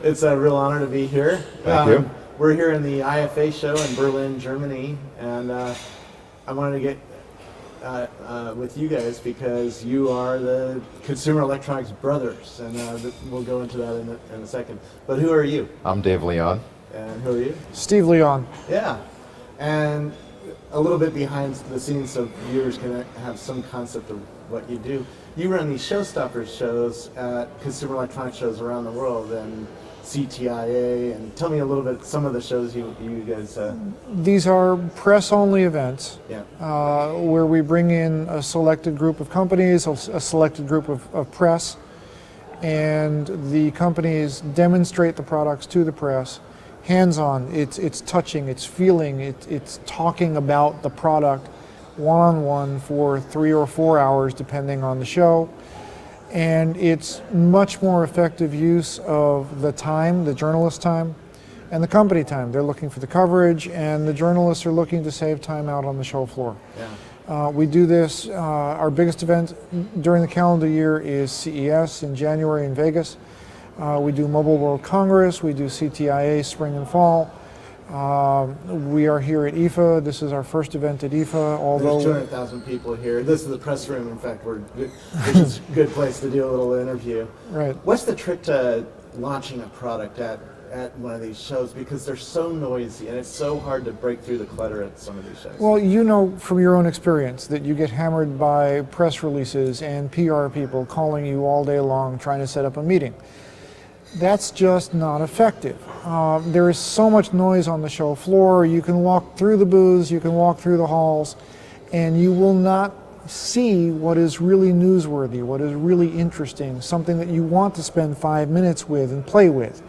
It's a real honor to be here. Thank you. We're here in the IFA show in Berlin, Germany, and I wanted to get with you guys because you are the Consumer Electronics Brothers, and we'll go into that in a second. But who are you? I'm Dave Leon. And who are you? Steve Leon. Yeah, and a little bit behind the scenes so viewers can have some concept of what you do. You run these Showstoppers shows at consumer electronics shows around the world, and CTIA, and tell me a little bit some of the shows you guys. These are press-only events, Yeah. Where we bring in a selected group of companies, a selected group of press, and the companies demonstrate the products to the press, hands-on. It's touching, it's feeling, it's talking about the product one-on-one for 3 or 4 hours, depending on the show. And it's much more effective use of the time, the journalist time, and the company time. They're looking for the coverage, and the journalists are looking to save time out on the show floor. Yeah. We do this, our biggest event during the calendar year is CES in January in Vegas. We do Mobile World Congress, we do CTIA spring and fall. We are here at IFA. This is our first event at IFA. Although there's 200,000 people here. This is the press room. In fact, this is a good place to do a little interview. Right. What's the trick to launching a product at one of these shows? Because they're so noisy and it's so hard to break through the clutter at some of these shows. Well, you know from your own experience that you get hammered by press releases and PR people calling you all day long trying to set up a meeting. That's just not effective. There is so much noise on the show floor. You can walk through the booths, you can walk through the halls, and you will not see what is really newsworthy, what is really interesting, something that you want to spend 5 minutes with and play with.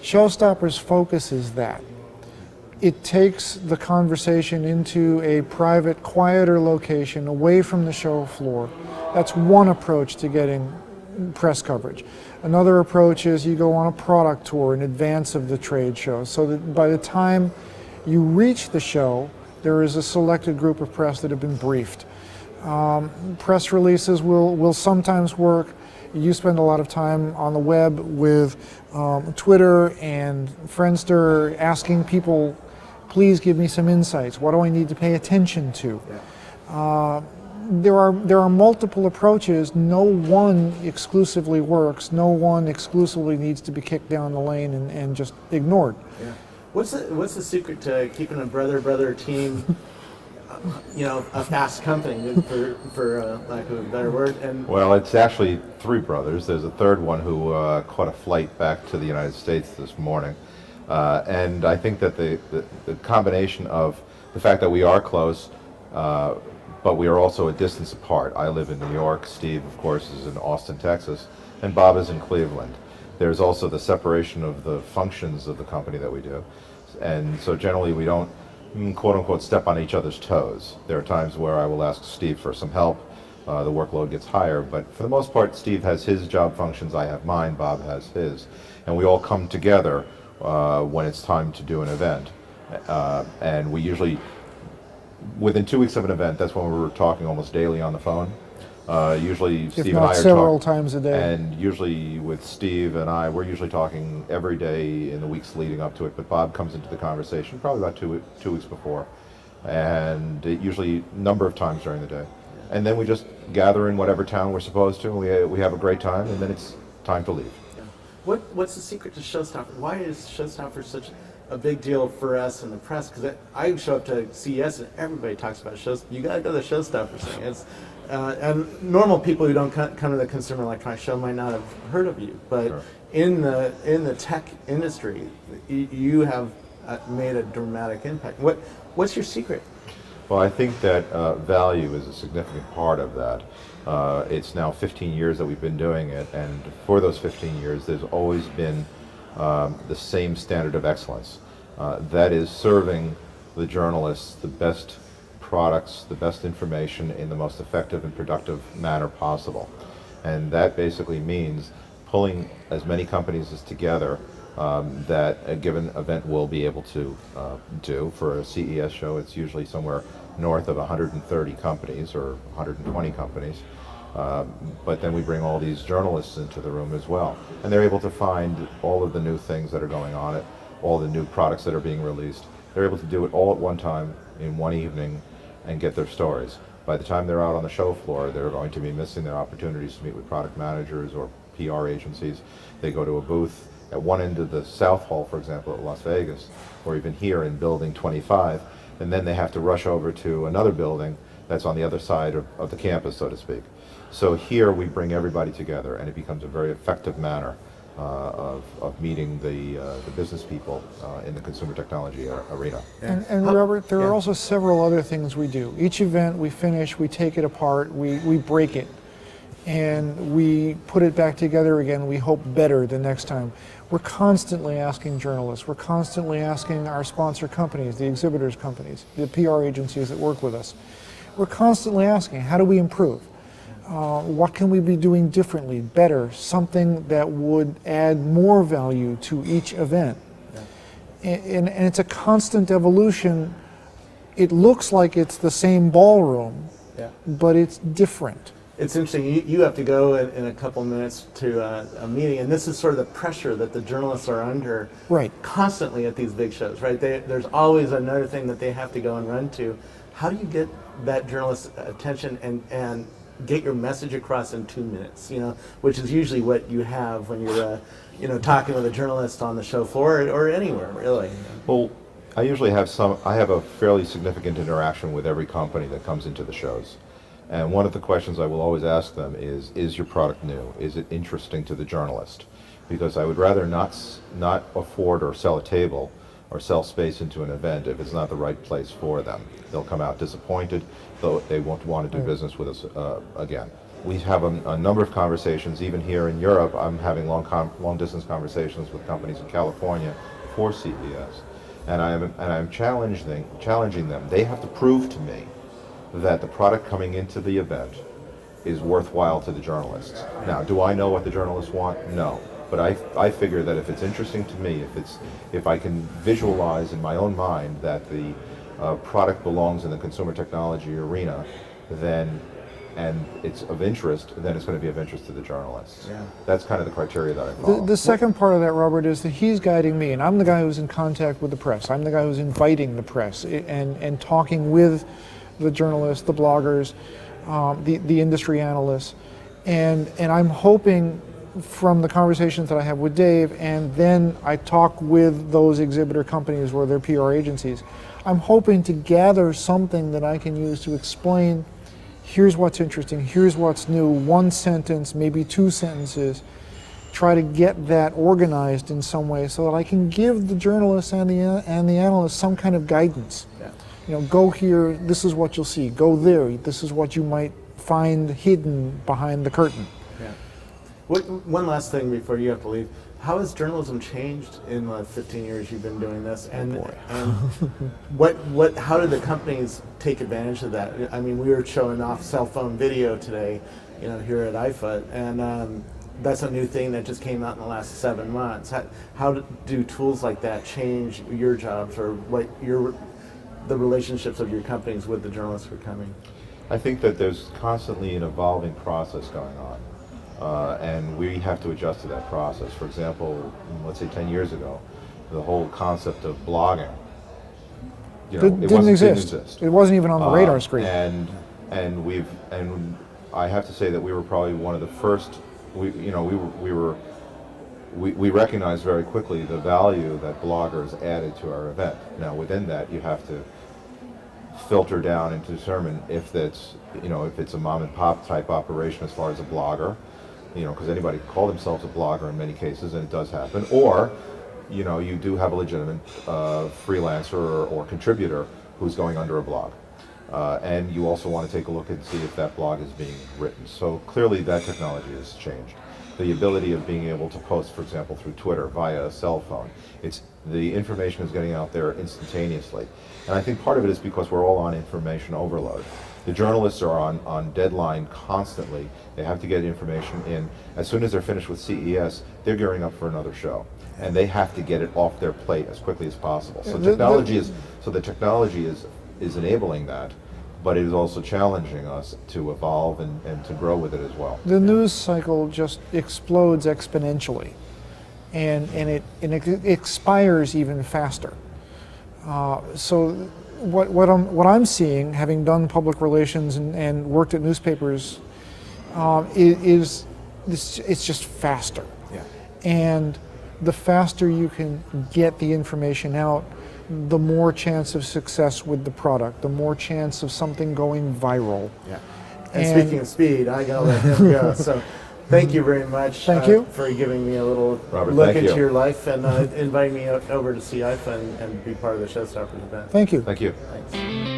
Showstoppers focuses that. It takes the conversation into a private, quieter location away from the show floor. That's one approach to getting press coverage. Another approach is you go on a product tour in advance of the trade show, so that by the time you reach the show, there is a selected group of press that have been briefed. Press releases will sometimes work. You spend a lot of time on the web with Twitter and Friendster asking people, please give me some insights. What do I need to pay attention to? Yeah. There are multiple approaches. No one exclusively works. No one exclusively needs to be kicked down the lane and just ignored. Yeah. What's the secret to keeping a brother team? You know, a fast company, for lack of a better word. And well, it's actually 3 brothers. There's a third one who caught a flight back to the United States this morning, and I think that the combination of the fact that we are close. But we are also a distance apart. I live in New York, Steve, of course, is in Austin, Texas, and Bob is in Cleveland. There's also the separation of the functions of the company that we do. And so generally we don't, quote-unquote, step on each other's toes. There are times where I will ask Steve for some help. The workload gets higher, but for the most part, Steve has his job functions, I have mine, Bob has his. And we all come together when it's time to do an event. And we usually, within 2 weeks of an event, that's when we were talking almost daily on the phone. Usually Steve and I are several times a day. And usually with Steve and I, we're usually talking every day in the weeks leading up to it, but Bob comes into the conversation probably about two weeks before, and usually a number of times during the day. And then we just gather in whatever town we're supposed to, and we have a great time, and then it's time to leave. What's the secret to Showstoppers? Why is Showstoppers such a big deal for us in the press because I show up to CES and everybody talks about shows. You got to go to the Showstoppers thing. It's, and normal people who don't come to the Consumer Electronics Show might not have heard of you, but Sure. in the tech industry, you have made a dramatic impact. What's your secret? Well, I think that value is a significant part of that. It's now 15 years that we've been doing it, and for those 15 years, there's always been the same standard of excellence. That is serving the journalists the best products, the best information in the most effective and productive manner possible. And that basically means pulling as many companies as together that a given event will be able to do. For a CES show, it's usually somewhere north of 130 companies or 120 companies. But then we bring all these journalists into the room as well. And they're able to find all of the new things that are going on, all the new products that are being released. They're able to do it all at one time in one evening and get their stories. By the time they're out on the show floor, they're going to be missing their opportunities to meet with product managers or PR agencies. They go to a booth at one end of the South Hall, for example, at Las Vegas, or even here in Building 25, and then they have to rush over to another building that's on the other side of the campus, so to speak. So here we bring everybody together, and it becomes a very effective manner of meeting the business people in the consumer technology arena. And Robert, there are also several other things we do. Each event we finish, we take it apart, we break it, and we put it back together again, we hope better the next time. We're constantly asking journalists, we're constantly asking our sponsor companies, the exhibitors companies, the PR agencies that work with us. We're constantly asking, how do we improve? What can we be doing differently, better, something that would add more value to each event? Yeah. And it's a constant evolution. It looks like it's the same ballroom, but it's different. It's interesting, you have to go in a couple minutes to a meeting, and this is sort of the pressure that the journalists are under constantly at these big shows, right? There's always another thing that they have to go and run to. How do you get that journalist's attention and get your message across in 2 minutes, which is usually what you have when you're, talking with a journalist on the show floor or anywhere, really? Well, I usually have a fairly significant interaction with every company that comes into the shows. And one of the questions I will always ask them is your product new? Is it interesting to the journalist? Because I would rather not afford or sell a table or sell space into an event if it's not the right place for them. They'll come out disappointed, though they won't want to do business with us again. We have a number of conversations, even here in Europe. I'm having long distance conversations with companies in California for CES, and I'm challenging them. They have to prove to me that the product coming into the event is worthwhile to the journalists. Now, do I know what the journalists want? No. But I figure that if it's interesting to me, if I can visualize in my own mind that the product belongs in the consumer technology arena, and it's of interest, then it's going to be of interest to the journalists. Yeah. That's kind of the criteria that I follow. The second part of that, Robert, is that he's guiding me, and I'm the guy who's in contact with the press. I'm the guy who's inviting the press and talking with the journalists, the bloggers, the industry analysts, and I'm hoping from the conversations that I have with Dave, and then I talk with those exhibitor companies or their PR agencies, I'm hoping to gather something that I can use to explain, here's what's interesting, here's what's new, one sentence, maybe 2 sentences, try to get that organized in some way so that I can give the journalists and the analysts some kind of guidance. Yeah. Go here, this is what you'll see. Go there, this is what you might find hidden behind the curtain. One last thing before you have to leave. How has journalism changed in the 15 years you've been doing this? And how did the companies take advantage of that? I mean, we were showing off cell phone video today, here at IFA, and that's a new thing that just came out in the last 7 months. How do tools like that change your jobs, or the relationships of your companies with the journalists who are coming? I think that there's constantly an evolving process going on. And we have to adjust to that process. For example, let's say 10 years ago, the whole concept of blogging, didn't exist. It wasn't even on the radar screen. And I have to say that we were probably one of the first. We were we recognize very quickly the value that bloggers added to our event. Now, within that, you have to filter down and determine if that's, if it's a mom and pop type operation as far as a blogger, because anybody can call themselves a blogger in many cases, and it does happen, or, you do have a legitimate freelancer or contributor who's going under a blog. And you also want to take a look and see if that blog is being written. So clearly that technology has changed. The ability of being able to post, for example, through Twitter via a cell phone, the information is getting out there instantaneously. And I think part of it is because we're all on information overload. The journalists are on deadline constantly. They have to get information in. As soon as they're finished with CES, they're gearing up for another show. And they have to get it off their plate as quickly as possible. So the technology is enabling that, but it is also challenging us to evolve and to grow with it as well. The news cycle just explodes exponentially, and it expires even faster. So what I'm seeing, having done public relations and worked at newspapers, is it's just faster. Yeah. And the faster you can get the information out, the more chance of success with the product, the more chance of something going viral. Yeah. And speaking of speed, I gotta let him go. So thank you very much for giving me a little look into your life and inviting me over to see IFA and be part of the Showstoppers event. Thank you. Thank you. Thanks.